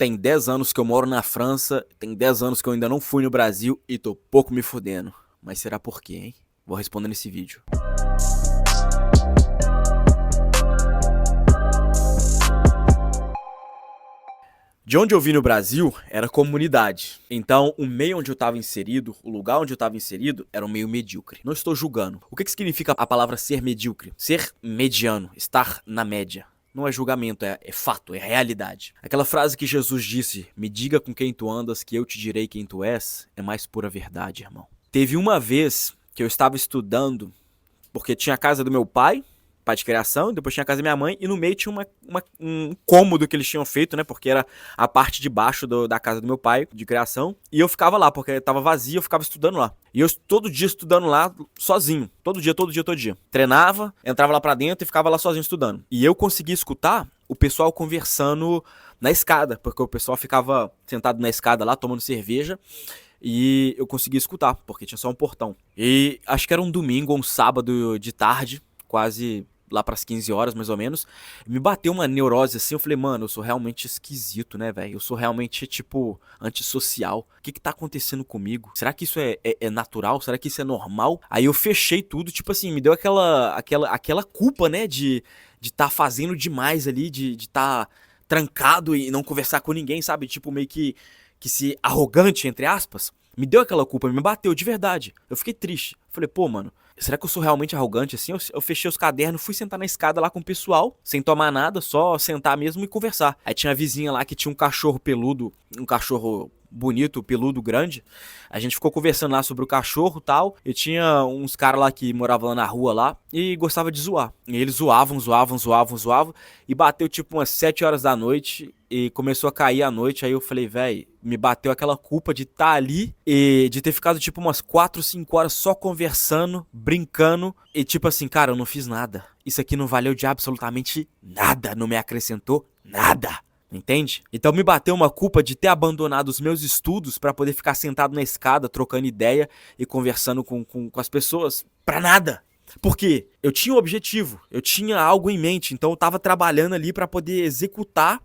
Tem 10 anos que eu moro na França, tem 10 anos que eu ainda não fui no Brasil e tô pouco me fudendo. Mas será por quê, hein? Vou responder nesse vídeo. De onde eu vim no Brasil era comunidade. Então, o meio onde eu estava inserido, o lugar onde eu estava inserido, era um meio medíocre. Não estou julgando. O que significa a palavra ser medíocre? Ser mediano, estar na média. Não é julgamento, é fato, é realidade. Aquela frase que Jesus disse, me diga com quem tu andas que eu te direi quem tu és, é mais pura verdade, irmão. Teve uma vez que eu estava estudando, porque tinha a casa do meu pai de criação, depois tinha a casa da minha mãe, e no meio tinha um cômodo que eles tinham feito, né, porque era a parte de baixo da casa do meu pai, de criação, e eu ficava lá, porque tava vazio, eu ficava estudando lá. E eu todo dia estudando lá, sozinho, todo dia. Treinava, entrava lá pra dentro e ficava lá sozinho estudando. E eu conseguia escutar o pessoal conversando na escada, porque o pessoal ficava sentado na escada lá, tomando cerveja, e eu conseguia escutar, porque tinha só um portão. E acho que era um domingo ou um sábado de tarde, quase lá pras 15 horas, mais ou menos, me bateu uma neurose assim, eu falei, mano, eu sou realmente esquisito, né, velho? Eu sou realmente, tipo, antissocial. O que tá acontecendo comigo? Será que isso é natural? Será que isso é normal? Aí eu fechei tudo, tipo assim, me deu aquela culpa, né, de tá fazendo demais ali, de tá trancado e não conversar com ninguém, sabe? Tipo, meio que se arrogante, entre aspas. Me deu aquela culpa, me bateu de verdade. Eu fiquei triste. Falei, pô, mano, será que eu sou realmente arrogante assim? Eu fechei os cadernos, fui sentar na escada lá com o pessoal, sem tomar nada, só sentar mesmo e conversar. Aí tinha a vizinha lá que tinha um cachorro peludo, um cachorro bonito, peludo, grande. A gente ficou conversando lá sobre o cachorro e tal. E tinha uns caras lá que moravam lá na rua lá e gostava de zoar. E eles zoavam. E bateu tipo umas 7 horas da noite e começou a cair a noite. Aí eu falei, velho, me bateu aquela culpa de estar ali e de ter ficado tipo umas 4, 5 horas só conversando, brincando. E tipo assim, cara, eu não fiz nada. Isso aqui não valeu de absolutamente nada. Não me acrescentou nada. Entende? Então me bateu uma culpa de ter abandonado os meus estudos pra poder ficar sentado na escada, trocando ideia e conversando com as pessoas. Pra nada. Por quê? Eu tinha um objetivo, eu tinha algo em mente, então eu tava trabalhando ali pra poder executar,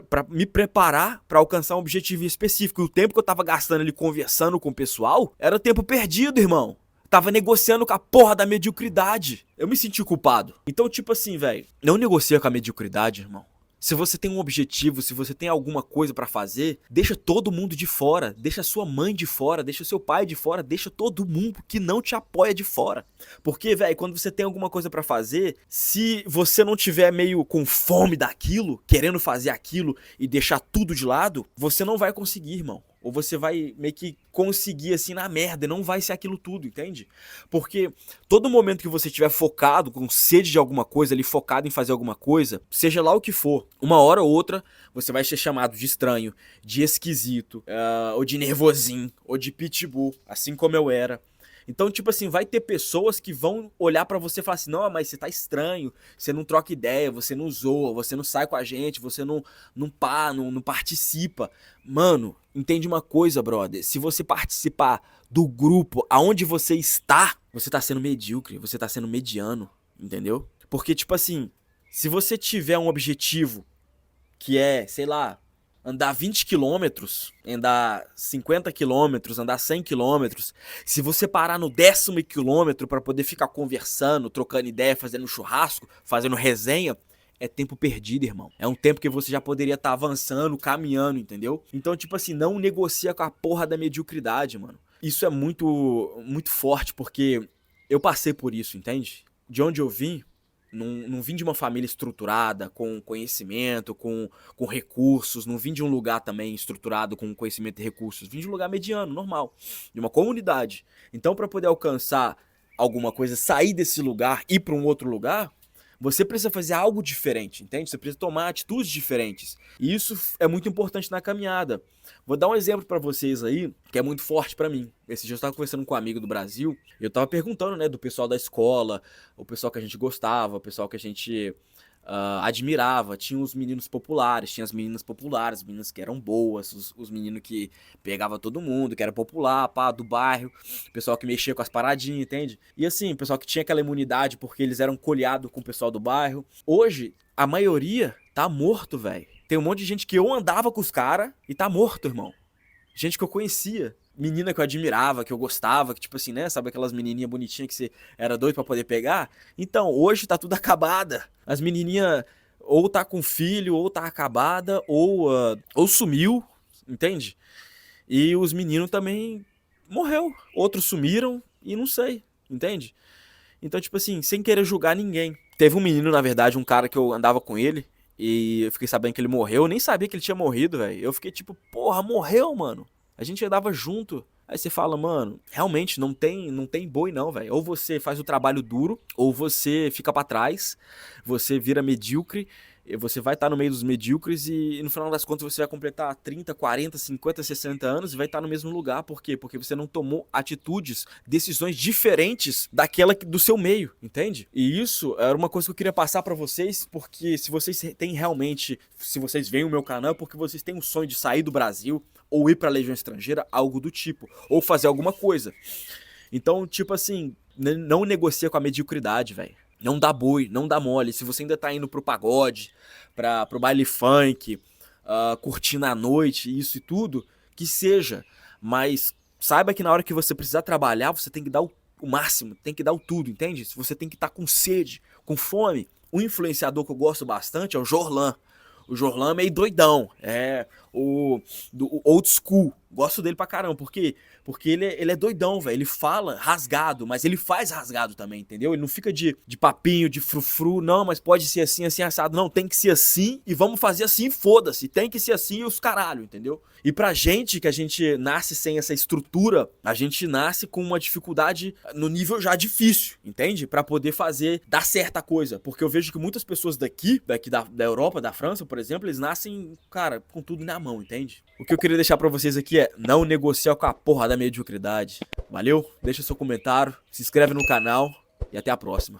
pra me preparar pra alcançar um objetivo específico. E o tempo que eu tava gastando ali conversando com o pessoal era tempo perdido, irmão. Tava negociando com a porra da mediocridade. Eu me senti culpado. Então, tipo assim, velho, não negocia com a mediocridade, irmão. Se você tem um objetivo, se você tem alguma coisa pra fazer, deixa todo mundo de fora, deixa sua mãe de fora, deixa seu pai de fora, deixa todo mundo que não te apoia de fora. Porque, velho, quando você tem alguma coisa pra fazer, se você não tiver meio com fome daquilo, querendo fazer aquilo e deixar tudo de lado, você não vai conseguir, irmão. Ou você vai meio que conseguir assim na merda e não vai ser aquilo tudo, entende? Porque todo momento que você estiver focado, com sede de alguma coisa ali, focado em fazer alguma coisa, seja lá o que for, uma hora ou outra você vai ser chamado de estranho, de esquisito, ou de nervosinho, ou de pitbull, assim como eu era. Então, tipo assim, vai ter pessoas que vão olhar pra você e falar assim, não, mas você tá estranho, você não troca ideia, você não zoa, você não sai com a gente, você não participa. Mano, entende uma coisa, brother, se você participar do grupo aonde você tá sendo medíocre, você tá sendo mediano, entendeu? Porque, tipo assim, se você tiver um objetivo que é, sei lá, andar 20 quilômetros, andar 50 quilômetros, andar 100 quilômetros, se você parar no 10º quilômetro pra poder ficar conversando, trocando ideia, fazendo churrasco, fazendo resenha, é tempo perdido, irmão. É um tempo que você já poderia estar avançando, caminhando, entendeu? Então, tipo assim, não negocia com a porra da mediocridade, mano. Isso é muito, muito forte, porque eu passei por isso, entende? De onde eu vim, não vim de uma família estruturada, com conhecimento, com recursos. Não vim de um lugar também estruturado, com conhecimento e recursos. Vim de um lugar mediano, normal, de uma comunidade. Então, para poder alcançar alguma coisa, sair desse lugar, ir para um outro lugar, você precisa fazer algo diferente, entende? Você precisa tomar atitudes diferentes. E isso é muito importante na caminhada. Vou dar um exemplo pra vocês aí, que é muito forte pra mim. Esse dia eu estava conversando com um amigo do Brasil, e eu tava perguntando, né, do pessoal da escola, o pessoal que a gente gostava, o pessoal que a gente admirava. Tinha os meninos populares, tinha as meninas meninas que eram boas, os meninos que pegavam todo mundo, que era popular, pá, do bairro, o pessoal que mexia com as paradinhas, entende? E assim, o pessoal que tinha aquela imunidade porque eles eram colhados com o pessoal do bairro. Hoje, a maioria tá morto, velho. Tem um monte de gente que eu andava com os caras e tá morto, irmão. Gente que eu conhecia. Menina que eu admirava, que eu gostava, que tipo assim, né? Sabe aquelas menininhas bonitinhas que você era doido pra poder pegar? Então, hoje tá tudo acabada. As menininhas ou tá com filho, ou tá acabada, ou sumiu, entende? E os meninos também morreu. Outros sumiram e não sei, entende? Então, tipo assim, sem querer julgar ninguém. Teve um menino, na verdade, um cara que eu andava com ele, e eu fiquei sabendo que ele morreu. Eu nem sabia que ele tinha morrido, velho. Eu fiquei tipo, porra, morreu, mano. A gente andava junto. Aí você fala, mano, realmente não tem boi não, velho. Ou você faz o trabalho duro, ou você fica pra trás, você vira medíocre, e você vai estar no meio dos medíocres e no final das contas você vai completar 30, 40, 50, 60 anos e vai estar no mesmo lugar. Por quê? Porque você não tomou atitudes, decisões diferentes daquela do seu meio, entende? E isso era uma coisa que eu queria passar pra vocês, porque se vocês têm realmente, se vocês veem o meu canal, é porque vocês têm um sonho de sair do Brasil, ou ir pra Legião Estrangeira, algo do tipo, ou fazer alguma coisa. Então, tipo assim, não negocia com a mediocridade, velho. Não dá boi, não dá mole. Se você ainda tá indo pro pagode, pro baile funk, curtindo a noite, isso e tudo, que seja. Mas saiba que na hora que você precisar trabalhar, você tem que dar o máximo, tem que dar o tudo, entende? Se você tem que estar com sede, com fome. Um influenciador que eu gosto bastante é o Jorlan. O Jorlan é meio doidão. É o old school. Gosto dele pra caramba. Por quê? Porque ele é doidão, velho. Ele fala rasgado, mas ele faz rasgado também, entendeu? Ele não fica de papinho, de frufru. Não, mas pode ser assim, assim, assado. Não, tem que ser assim e vamos fazer assim, foda-se. Tem que ser assim e os caralho, entendeu? E pra gente, que a gente nasce sem essa estrutura, a gente nasce com uma dificuldade no nível já difícil, entende? Pra poder fazer, dar certa coisa. Porque eu vejo que muitas pessoas daqui da Europa, da França, por exemplo, eles nascem, cara, com tudo na mão, entende? O que eu queria deixar pra vocês aqui é não negociar com a porra da mediocridade. Valeu? Deixa seu comentário, se inscreve no canal e até a próxima.